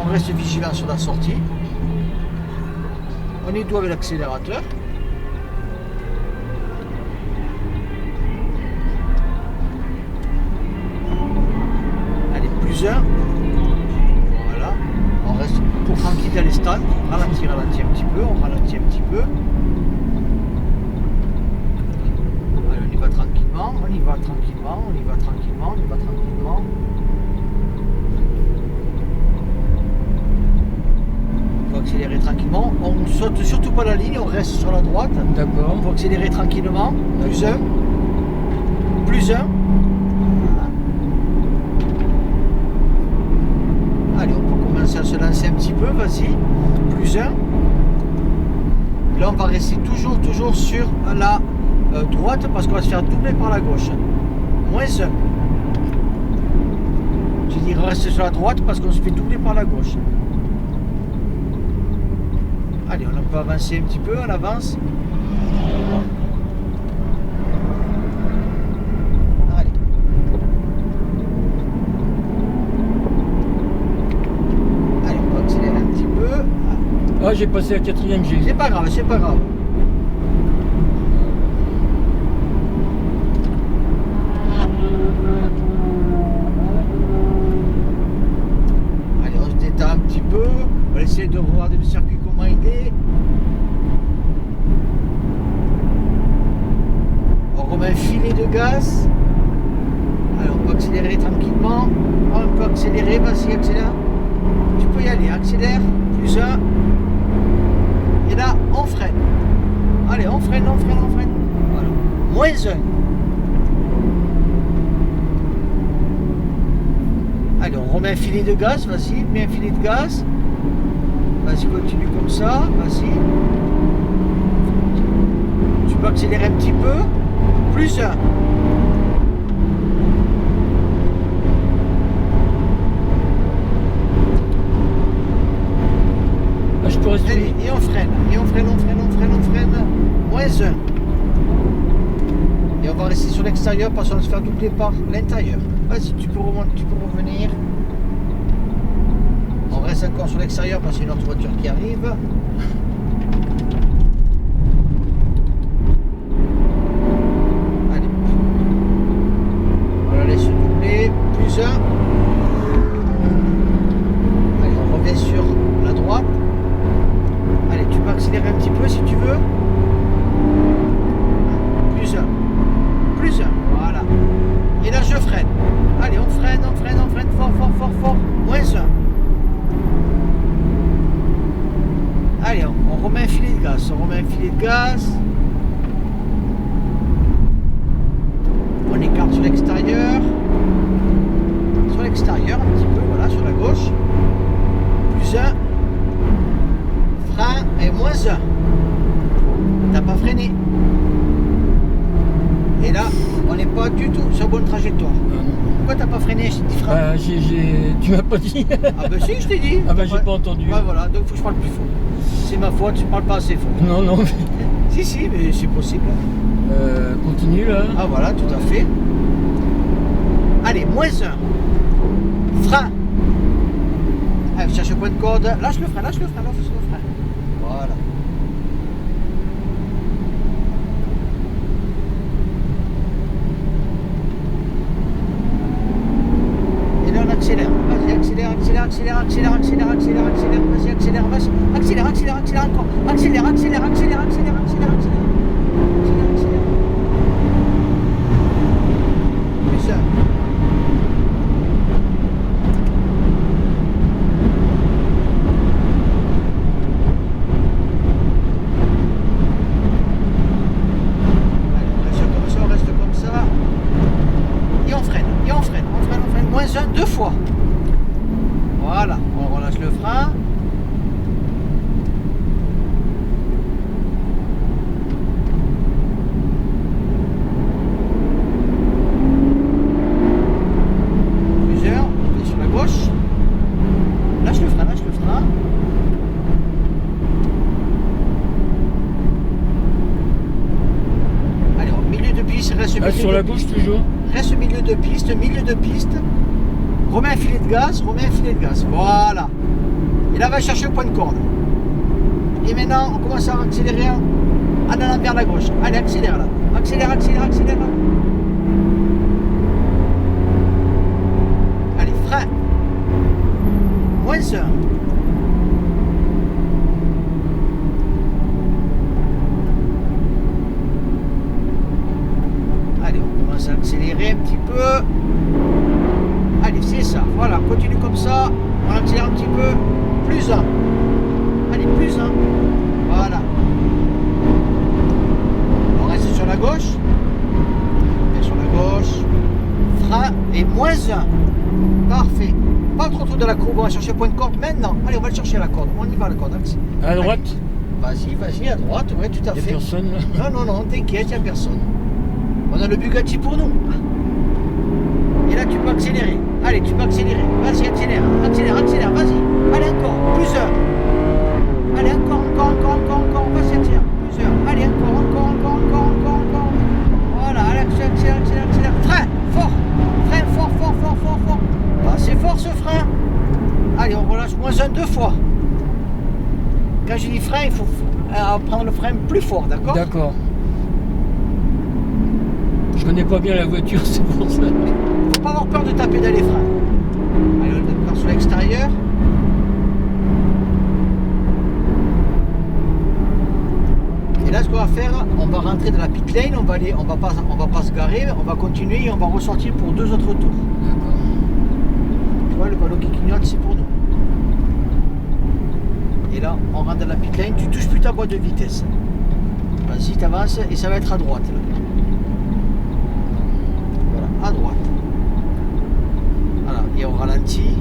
On reste vigilant sur la sortie. On est doux avec l'accélérateur. Allez, plus un. Voilà. On reste pour tranquille dans les stands. Ralentit un petit peu. On ralentit un petit peu. Allez, on y va tranquillement. On y va tranquillement. On y va tranquillement. On y va tranquillement. On va accélérer tranquillement. On ne saute surtout pas la ligne. On reste sur la droite. D'accord. On va accélérer tranquillement. Plus un. Plus un. Allez, on peut commencer à se lancer un petit peu, vas-y. Plus un. Là, on va rester toujours sur la droite parce qu'on va se faire doubler par la gauche. Moins un. Je dis reste sur la droite parce qu'on se fait doubler par la gauche. Allez, on peut avancer un petit peu, on avance. Allez. Allez, on va accélérer un petit peu. Ah, j'ai passé la 4e G. C'est pas grave, c'est pas grave. Allez, on se détend un petit peu. On va essayer de regarder le circuit comment il est. On remet un filet de gaz. Allez, on peut accélérer tranquillement. On peut accélérer, vas-y, accélère. Tu peux y aller, accélère. Plus un. Et là, on freine. Allez, on freine. Voilà. Moins un. Allez, on remet un filet de gaz, vas-y, mets un filet de gaz. Vas-y, continue comme ça, vas-y. Tu peux accélérer un petit peu. Plus un. Ah, je peux rester. Allez, et on freine. Moins un. Et on va rester sur l'extérieur parce qu'on va se faire doubler par l'intérieur. Vas-y, tu peux revenir. On reste encore sur l'extérieur parce qu'il y a une autre voiture qui arrive. Allez. On la laisse doubler. Plus un. Allez, on revient sur la droite. Allez, tu peux accélérer un petit peu si tu veux. Plus un. Voilà. Et là, je freine. Allez, on freine. Fort. Moins un. Allez, on remet un filet de gaz. On écarte sur l'extérieur. Un petit peu, voilà, sur la gauche. Plus un. Frein et moins un. T'as pas freiné. Et là, on n'est pas du tout sur bonne trajectoire. Pourquoi t'as pas freiné? Je t'ai dit frein. Bah, tu m'as pas dit. Ah bah si, je t'ai dit. Ah bah, j'ai pas entendu. Bah voilà, donc faut que je parle plus fort. C'est ma faute, je parle pas assez fort. Non. Si, mais c'est possible. Continue là. Ah voilà, tout à fait. Allez, moins un. Frein. Allez, cherche le point de corde. Lâche le frein. Voilà. Et là, on accélère. Vas-y, accélère. Vas-y, accélère encore. Accélère. Plus un. Moins un, deux fois. Voilà, on relâche le frein. Plusieurs, on est sur la gauche. Lâche le frein. Allez, au milieu de piste, reste au milieu Sur la gauche toujours. Reste au milieu de piste. Remets un filet de gaz. Voilà. Et là, va chercher le point de corde. Et maintenant, on commence à accélérer en allant vers la gauche. Allez, accélère là. Accélère, accélère, accélère. Allez, frein. Moins 1. Allez, on commence à accélérer un petit peu. Allez, c'est ça. Voilà, continue comme ça. On accélère un petit peu. Plus 1. Allez, plus 1. Voilà. On reste sur la gauche. Et sur la gauche. Frein et moins 1. Parfait. Pas trop de la courbe. On va chercher le point de corde maintenant. Allez, on va le chercher à la corde. On y va à la corde. À droite. Vas-y, vas-y, à droite. Ouais, tout à Il n'y fait. a personne là. Non, non, non, t'inquiète, il n'y a personne. On a le Bugatti pour nous. Et là, tu peux accélérer. Allez, tu peux accélérer. Vas-y, accélère, accélère, accélère, vas-y. Allez, encore, plusieurs. Allez, encore, vas-y, accélère, plusieurs. Allez, encore. Voilà, allez, accélère. Frein, fort. Frein, fort. Bah, c'est fort ce frein. Allez, on relâche moins 1, 2 fois. Quand je dis frein, il faut prendre le frein plus fort, d'accord? D'accord. Je connais pas bien la voiture, c'est pour ça. Faut pas avoir peur de taper dans les freins. Allez, on part sur l'extérieur. Et là, ce qu'on va faire, on va rentrer dans la pit lane, on va pas se garer, on va continuer et on va ressortir pour 2 autres tours. D'accord. Tu vois, le ballon qui clignote, c'est pour nous. Et là, on rentre dans la pit lane, tu touches plus ta boîte de vitesse. Vas-y, t'avances et ça va être à droite. Là. Voilà, à droite. Voilà, et on ralentit.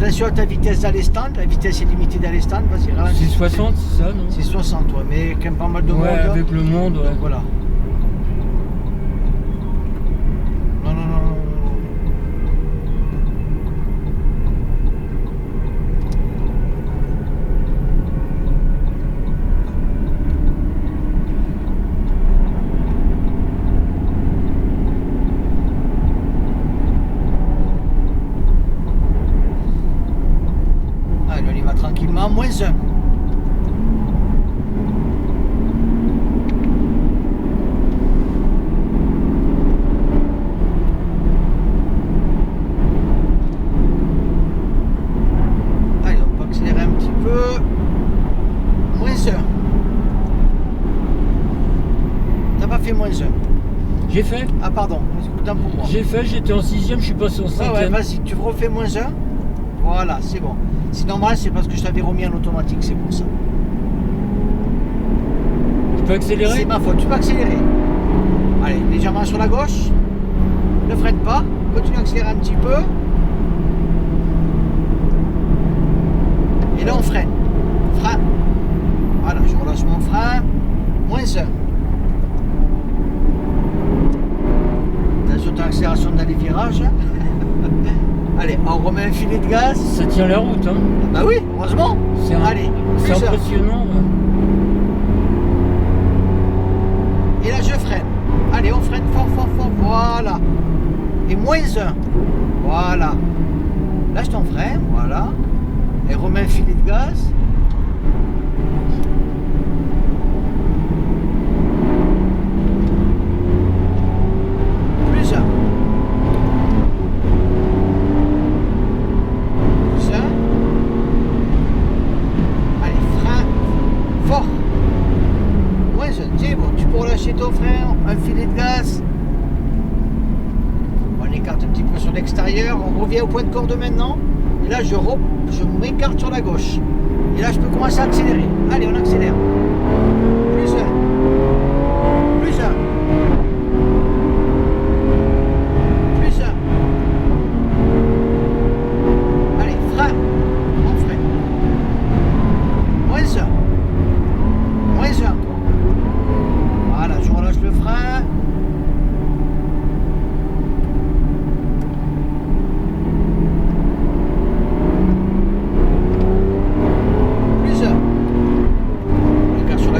Attention à ta vitesse dans les stands, la vitesse est limitée dans les stands, vas-y, ralentis. C'est 60, c'est ça, non? C'est 60, ouais, mais quand même pas mal de monde. Ouais, avec le monde, ouais. Donc, voilà. Non. Tranquillement, moins 1. Allez, on peut accélérer un petit peu. Moins 1. T'as pas fait moins 1. J'ai fait. Ah pardon, autant pour moi. J'ai fait, j'étais en 6ème, je suis passé en 5ème. Ouais, vas-y, tu refais moins 1. Voilà, c'est bon. C'est normal, c'est parce que je t'avais remis en automatique, c'est pour ça. Tu peux accélérer? C'est ma faute, tu peux accélérer. Allez, légèrement sur la gauche. Ne freine pas. Continue à accélérer un petit peu. Et là, on freine. Frein. Voilà, je relâche mon frein. Moins 1. Attention à l'accélération dans les virages. Allez, on remet un filet de gaz. Ça tient la route, hein? Bah oui, heureusement. Allez, c'est impressionnant. Et là, je freine. Allez, on freine fort. Voilà. Et moins 1. Voilà. Lâche ton frein. Voilà. Et remets un filet de gaz. Plus 1. Relâcher ton frère, un filet de gaz. On écarte un petit peu sur l'extérieur, on revient au point de corde maintenant. Et là je m'écarte sur la gauche. Et là je peux commencer à accélérer. Allez, on accélère. Plus 1. Plus 1. Plus 1. Allez, frein. On freine. Moins 1. Moins 1 encore.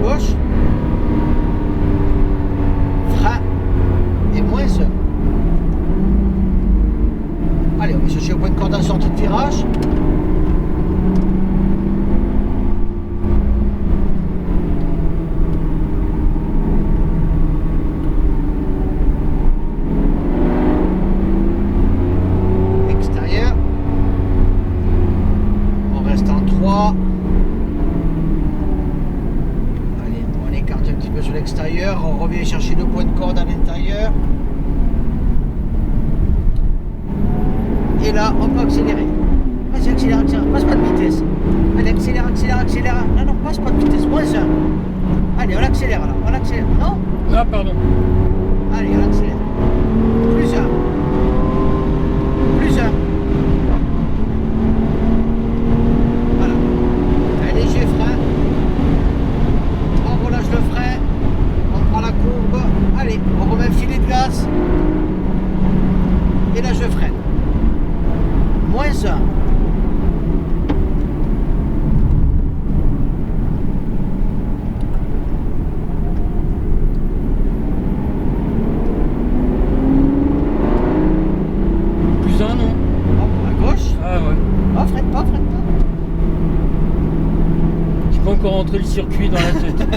gauche. Frein et moins 1. Allez, on va chercher au point de corde en sortie de virage. Extérieur. On reste en 3. Allez, on écarte un petit peu sur l'extérieur. On revient chercher le point de corde à l'intérieur. Et là, on peut accélérer. Vas-y, accélère, accélère. Passe pas de vitesse. Allez, accélère, accélère, accélère. Non, non, passe pas de vitesse. Moins 1. Allez, on accélère là. On accélère. Non? Ah, pardon. Allez, on accélère. Plus 1. Plus 1. Voilà. Un léger frein. On relâche le frein. On prend la courbe. Allez, on remet un filet de gaz. Et là, je freine. Moins 1. Plus 1, non? Hop, à gauche. Ah ouais. Ah, freine pas, freine pas. J'ai pas encore rentré le circuit dans la tête.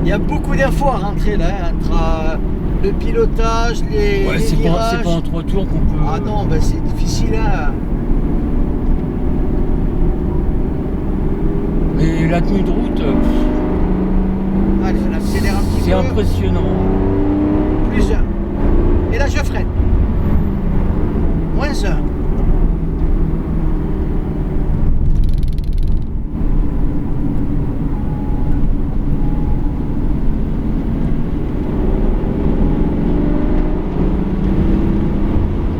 Il y a beaucoup d'infos à rentrer là, hein, entre le pilotage, les Ouais, c'est virages. pas en 3 tours qu'on peut. Ah non, ben c'est difficile. Hein. Mais la tenue de route, Allez, on accélère un petit peu. c'est impressionnant. Plus 1. Et là, je freine. Moins 1.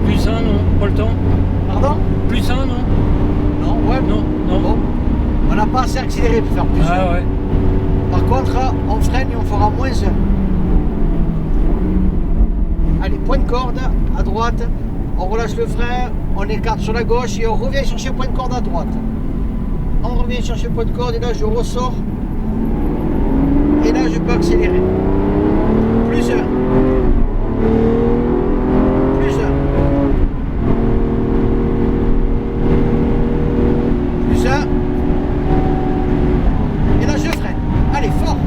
Plus 1, non? Pas le temps? Pardon? Plus 1, non? Non, ouais. Non, non. Bon. On n'a pas assez accéléré pour faire plus 1. Ah ouais. Par contre, on freine et on fera moins 1. Allez, point de corde à droite. On relâche le frein, on écarte sur la gauche et on revient chercher le point de corde à droite. On revient chercher le point de corde et là je ressors. Et là je peux accélérer. Plus 1. Plus 1. Plus 1. Et là je freine. Allez, fort.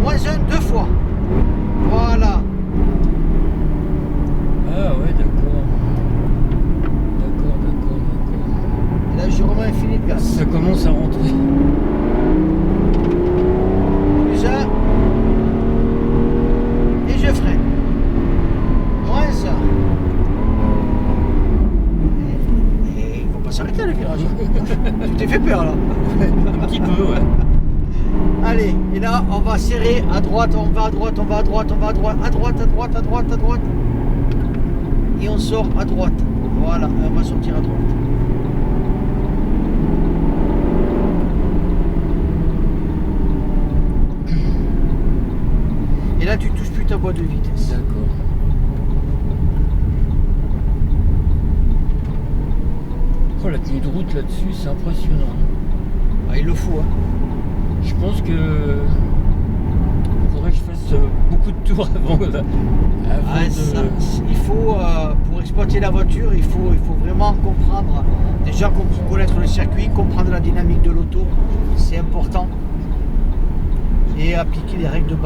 Moins 1, 2 fois. Voilà. Ah ouais, d'accord. D'accord, d'accord, d'accord. Et là je remets un filet de gaz. Ça commence à rentrer. Plus 1. Et je freine. Moins 1. Et il ne faut pas s'arrêter le virage. Tu t'es fait peur là. Un petit peu, ouais. Allez, et là on va serrer à droite, on va à droite, on va à droite, on va à droite, à droite, à droite, à droite, à droite. Et on sort à droite. Voilà, on va sortir à droite. Et là tu touches plus ta boîte de vitesse. D'accord. Oh, la tenue de route là-dessus, c'est impressionnant. Ah, il le faut, hein. Je pense que faudrait que je fasse beaucoup de tours avant de... Ah, ça, il faut, pour exploiter la voiture, il faut vraiment comprendre, déjà connaître le circuit, comprendre la dynamique de l'auto, c'est important, et appliquer les règles de base.